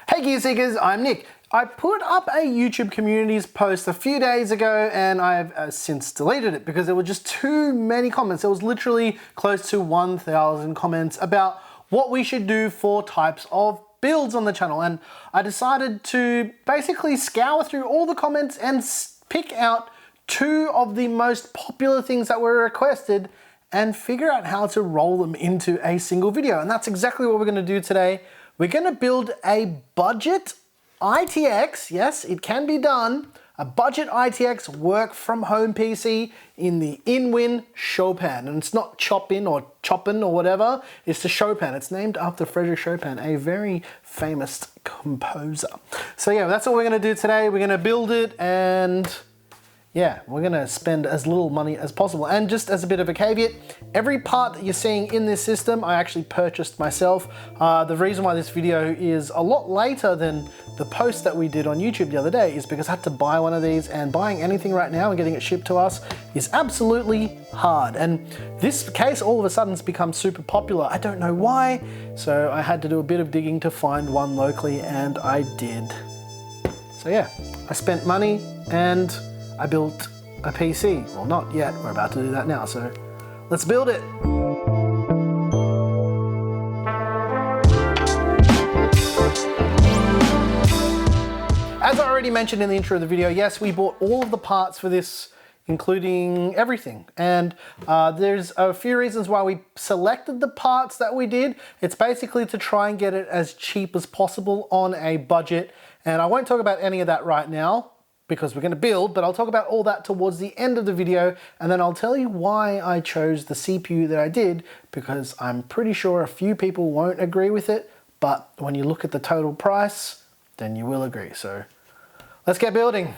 Hey Gear Seekers, I'm Nick. I put up a YouTube communities post a few days ago and I've since deleted it because there were just too many comments. There was literally close to 1,000 comments about what we should do for types of builds on the channel, and I decided to basically scour through all the comments and pick out 2 of the most popular things that were requested and figure out how to roll them into a single video. And that's exactly what we're going to do today. We're going to build a budget ITX, yes, it can be done, a budget ITX work from home PC in the InWin Chopin. And it's not Chopin or Chopin or whatever, it's the Chopin. It's named after Frederick Chopin, a very famous composer. So yeah, that's what we're gonna do today. We're gonna build it and yeah, we're gonna spend as little money as possible. And just as a bit of a caveat, every part that you're seeing in this system, I actually purchased myself. The reason why this video is a lot later than the post that we did on YouTube the other day is because I had to buy one of these, and buying anything right now and getting it shipped to us is absolutely hard. And this case all of a sudden has become super popular. I don't know why. So I had to do a bit of digging to find one locally, and I did. So yeah, I spent money and I built a PC. Well, not yet, we're about to do that now, so let's build it. As I already mentioned in the intro of the video, yes, we bought all of the parts for this, including everything. And there's a few reasons why we selected the parts that we did. It's basically to try and get it as cheap as possible on a budget. And I won't talk about any of that right now, because we're going to build, but I'll talk about all that towards the end of the video, and then I'll tell you why I chose the CPU that I did, because I'm pretty sure a few people won't agree with it, but when you look at the total price, then you will agree. So let's get building.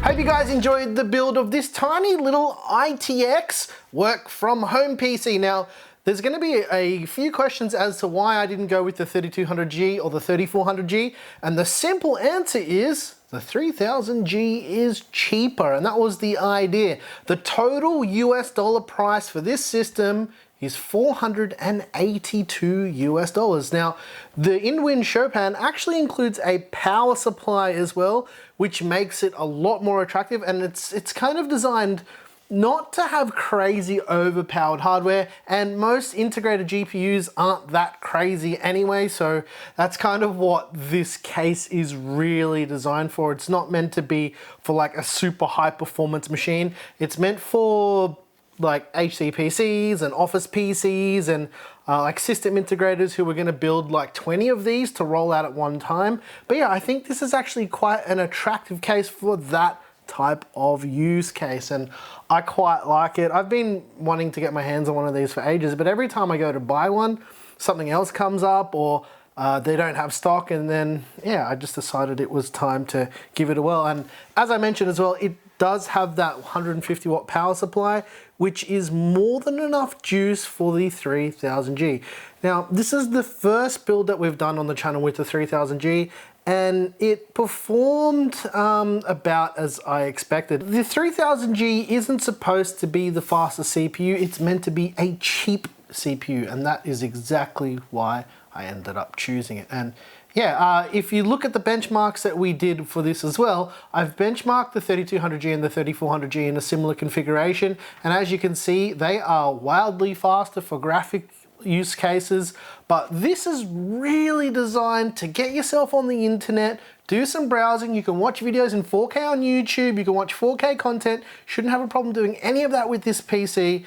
Hope you guys enjoyed the build of this tiny little ITX work from home PC. Now, there's going to be a few questions as to why I didn't go with the 3200G or the 3400G, and the simple answer is the 3000G is cheaper, and that was the idea. The total US dollar price for this system is $482 US. Now, the in-wing Chopin actually includes a power supply as well, which makes it a lot more attractive, and it's kind of designed not to have crazy overpowered hardware, and most integrated GPUs aren't that crazy anyway, so that's kind of what this case is really designed for. It's not meant to be for like a super high performance machine. It's meant for like HCPCs and office PCs and like system integrators who are going to build like 20 of these to roll out at one time. But yeah, I think this is actually quite an attractive case for that type of use case, and I quite like it. I've been wanting to get my hands on one of these for ages, but every time I go to buy one, something else comes up, or they don't have stock, and then yeah, I just decided it was time to give it a whirl. And as I mentioned as well, it does have that 150 watt power supply, which is more than enough juice for the 3000G. Now, this is the first build that we've done on the channel with the 3000G, and it performed about as I expected. The 3000G isn't supposed to be the fastest CPU, it's meant to be a cheap CPU, and that is exactly why I ended up choosing it. And yeah, if you look at the benchmarks that we did for this as well, I've benchmarked the 3200G and the 3400G in a similar configuration, and as you can see, they are wildly faster for graphic use cases, but this is really designed to get yourself on the internet, do some browsing. You can watch videos in 4K on YouTube, you can watch 4K content. Shouldn't have a problem doing any of that with this PC.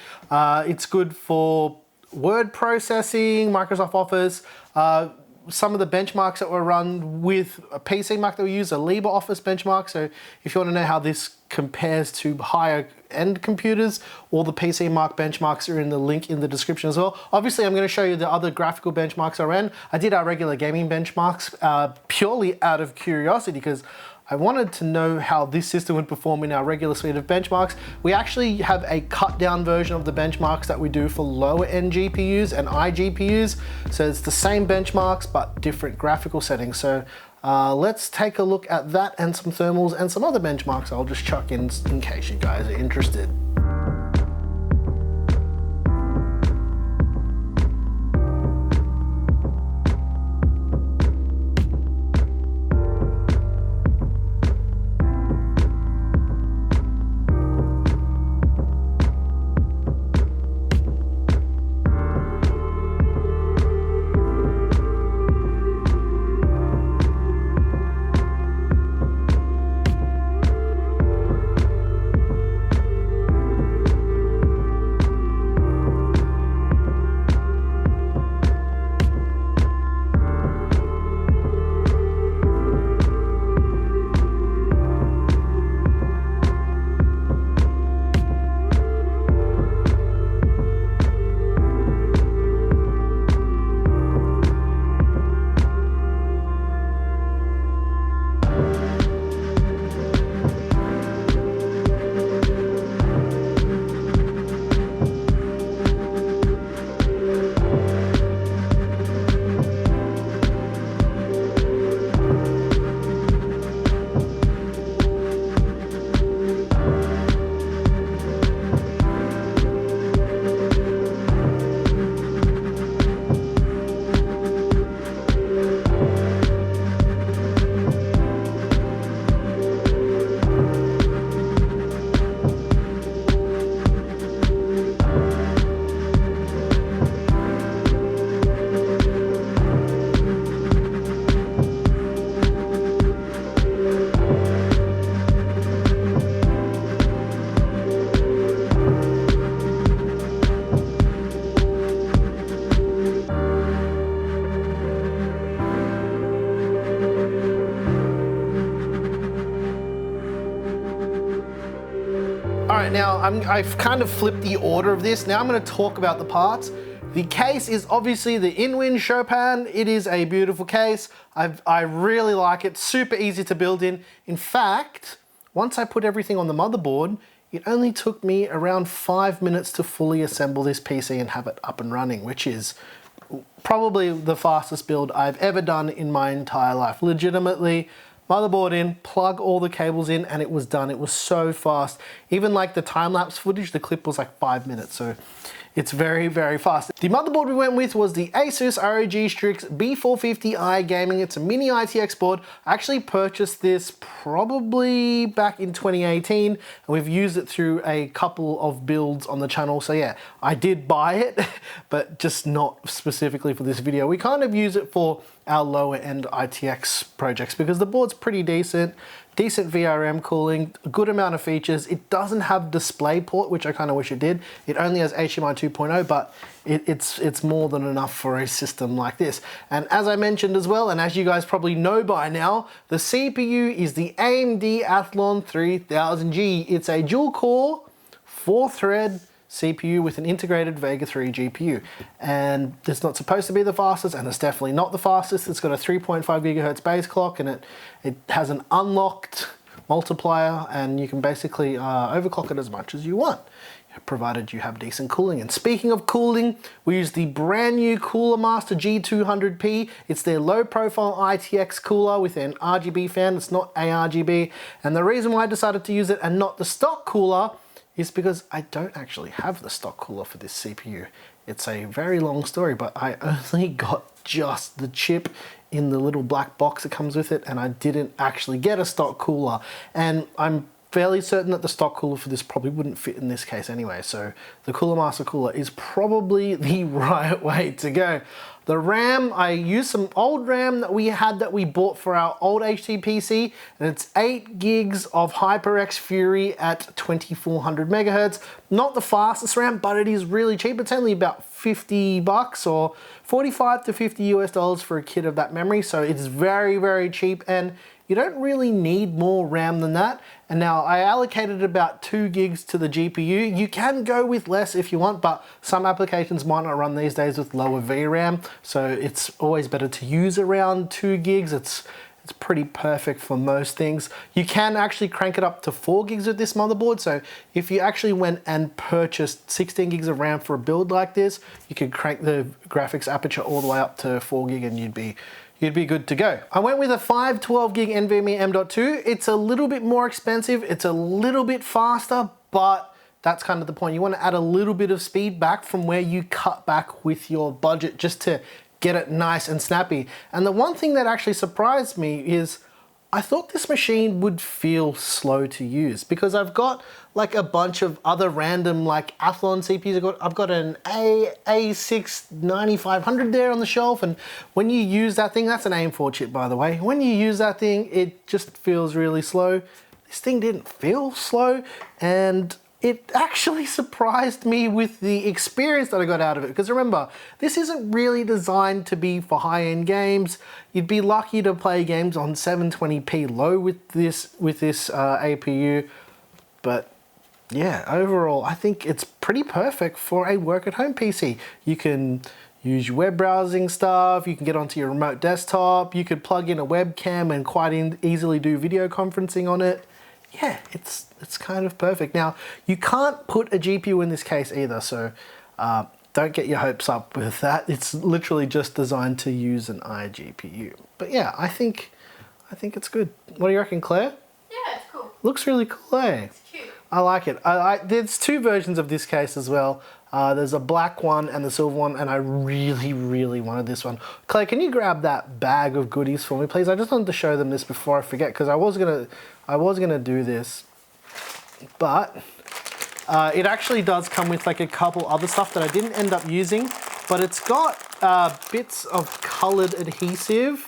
It's good for word processing, Microsoft Office. Some of the benchmarks that were run with a PC Mac that we use are LibreOffice benchmark. So if you want to know how this compares to higher end computers, all the PC Mark benchmarks are in the link in the description as well. Obviously, I'm going to show you the other graphical benchmarks I ran. I did our regular gaming benchmarks purely out of curiosity, because I wanted to know how this system would perform in our regular suite of benchmarks. We actually have a cut down version of the benchmarks that we do for lower end GPUs and iGPUs. So it's the same benchmarks, but different graphical settings. So let's take a look at that and some thermals and some other benchmarks I'll just chuck in case you guys are interested. right, now I've kind of flipped the order of this. Now I'm going to talk about the parts. The case is obviously the in-wing Chopin. It is a beautiful case. I really like it. Super easy to build in. In fact, once I put everything on the motherboard, it only took me around 5 minutes to fully assemble this PC and have it up and running, which is probably the fastest build I've ever done in my entire life. Legitimately, motherboard in, plug all the cables in, and it was done. It was so fast. Even like the time-lapse footage, the clip was like 5 minutes, so it's very, very fast. The motherboard we went with was the Asus ROG Strix B450i Gaming. It's a mini ITX board. I actually purchased this probably back in 2018, and we've used it through a couple of builds on the channel. So yeah, I did buy it, but just not specifically for this video. We kind of use it for our lower end ITX projects because the board's pretty decent VRM cooling, a good amount of features. It doesn't have DisplayPort, which I kind of wish it did. It only has HDMI 2.0, but it's more than enough for a system like this. And as I mentioned as well, and as you guys probably know by now, the CPU is the AMD Athlon 3000G. It's a dual core, 4-thread CPU with an integrated Vega 3 GPU. And it's not supposed to be the fastest, and it's definitely not the fastest. It's got a 3.5 gigahertz base clock, and it has an unlocked multiplier, and you can basically overclock it as much as you want, provided you have decent cooling. And speaking of cooling, we use the brand new Cooler Master G200P. It's their low profile ITX cooler with an RGB fan. It's not ARGB. And the reason why I decided to use it and not the stock cooler is because I don't actually have the stock cooler for this CPU. It's a very long story, but I only got just the chip in the little black box that comes with it, and I didn't actually get a stock cooler. And I'm fairly certain that the stock cooler for this probably wouldn't fit in this case anyway, so the Cooler Master cooler is probably the right way to go. The RAM, I used some old RAM that we bought for our old HTPC, and it's 8 gigs of HyperX Fury at 2400 megahertz. Not the fastest RAM, but it is really cheap. It's only about 50 bucks or 45 to 50 US dollars for a kit of that memory, so it's very, very cheap, and you don't really need more RAM than that. And now I allocated about 2 gigs to the GPU. You can go with less if you want, but some applications might not run these days with lower VRAM. So it's always better to use around 2 gigs. It's pretty perfect for most things. You can actually crank it up to 4 gigs with this motherboard. So if you actually went and purchased 16 gigs of RAM for a build like this, you could crank the graphics aperture all the way up to 4 gig and you'd be good to go. I went with a 512 gig NVMe M.2. It's a little bit more expensive, it's a little bit faster, but that's kind of the point. You want to add a little bit of speed back from where you cut back with your budget just to get it nice and snappy. And the one thing that actually surprised me is I thought this machine would feel slow to use because I've got like a bunch of other random like Athlon CPUs. I've got an A6 9500 there on the shelf, and when you use that thing, that's an AIM4 chip by the way, when you use that thing, it just feels really slow. This thing didn't feel slow, and it actually surprised me with the experience that I got out of it. Because remember, this isn't really designed to be for high-end games. You'd be lucky to play games on 720p low with this APU. But yeah, overall, I think it's pretty perfect for a work-at-home PC. You can use your web browsing stuff, you can get onto your remote desktop, you could plug in a webcam and quite easily do video conferencing on it. Yeah, it's kind of perfect. Now, you can't put a GPU in this case either, so don't get your hopes up with that. It's literally just designed to use an iGPU. But yeah, I think it's good. What do you reckon, Claire? Yeah, it's cool. Looks really cool, eh? It's cute. I like it. There's 2 versions of this case as well. There's a black one and the silver one, and I really, really wanted this one. Claire, can you grab that bag of goodies for me, please? I just wanted to show them this before I forget, because I was gonna do this, but it actually does come with like a couple other stuff that I didn't end up using, but it's got bits of colored adhesive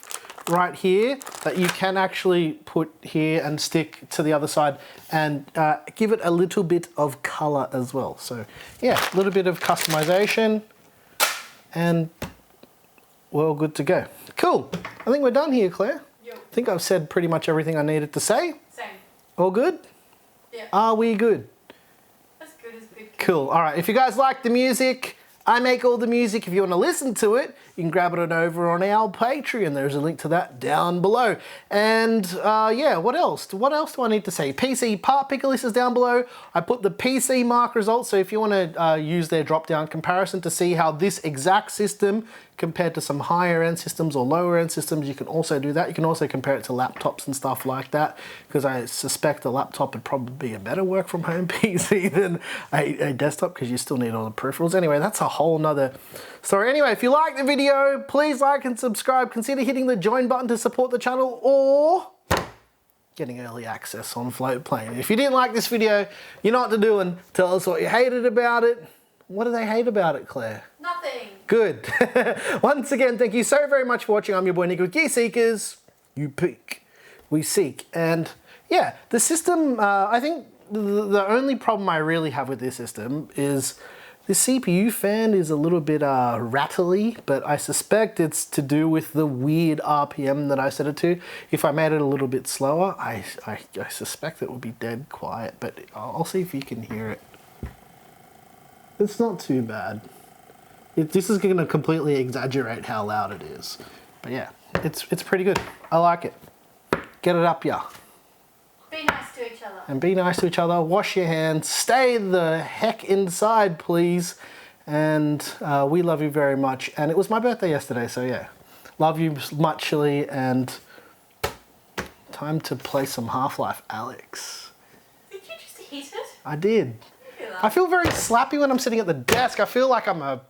right here that you can actually put here and stick to the other side and give it a little bit of color as well. So yeah, a little bit of customization and we're all good to go. Cool. I think we're done here, Claire. Yep. I think I've said pretty much everything I needed to say. Same. All good? Yeah. Are we good? As good as good. Cool. All right. If you guys like the music, I make all the music. If you want to listen to it, you can grab it over on our Patreon. There's a link to that down below. And yeah, what else? What else do I need to say? PC part picker list is down below. I put the PC mark results, so if you want to use their drop-down comparison to see how this exact system compared to some higher end systems or lower end systems, you can also do that. You can also compare it to laptops and stuff like that, because I suspect a laptop would probably be a better work from home PC than a desktop, because you still need all the peripherals. Anyway, that's a whole nother story. Anyway, if you like the video, please like and subscribe. Consider hitting the join button to support the channel, or getting early access on Floatplane. If you didn't like this video, you know what to do, and tell us what you hated about it. What do they hate about it, Claire? Nothing. Good. Once again, thank you so very much for watching. I'm your boy Nick with Gear Seekers. You peek, we seek. And yeah, the system, I think the only problem I really have with this system is the CPU fan is a little bit rattly, but I suspect it's to do with the weird RPM that I set it to. If I made it a little bit slower, I suspect it would be dead quiet, but I'll see if you can hear it. It's not too bad. This is going to completely exaggerate how loud it is. But yeah, it's pretty good. I like it. Get it up, yeah. Be nice to each other. And be nice to each other. Wash your hands. Stay the heck inside, please. And we love you very much. And it was my birthday yesterday, so yeah. Love you muchly, and time to play some Half-Life Alyx. Did you just hit it? I did. I feel very slappy when I'm sitting at the desk. I feel like I'm a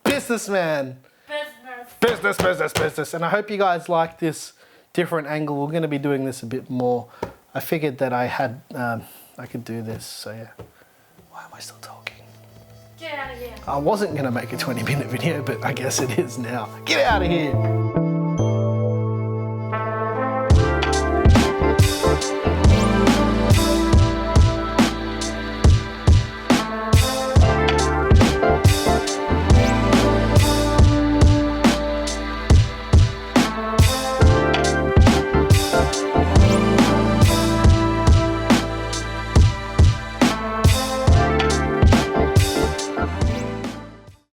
businessman. Business. And I hope you guys like this different angle. We're going to be doing this a bit more. I figured that I could do this, so yeah. Why am I still talking? Get out of here. I wasn't going to make a 20-minute video, but I guess it is now. Get out of here.